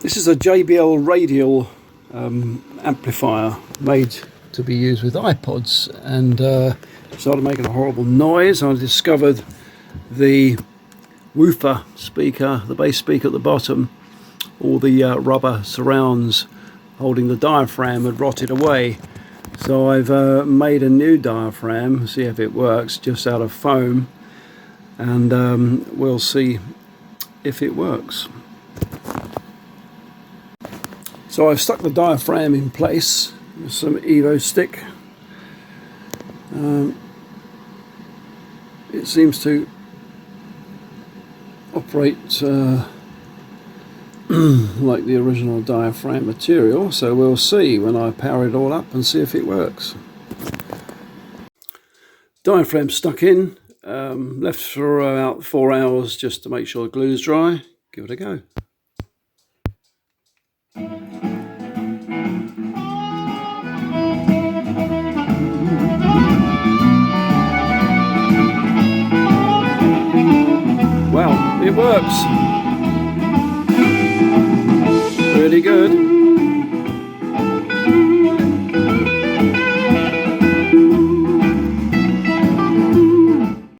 This is a JBL Radial amplifier made to be used with iPods, and started making a horrible noise. I discovered the woofer speaker, the bass speaker at the bottom, all the rubber surrounds holding the diaphragm had rotted away. So I've made a new diaphragm, see if it works, just out of foam, and we'll see if it works. So I've stuck the diaphragm in place with some Evo stick. It seems to operate like the original diaphragm material, so we'll see when I power it all up and see if it works. Diaphragm stuck in, left for about 4 hours just to make sure the glue's dry. Give it a go. Well, it works. Really good.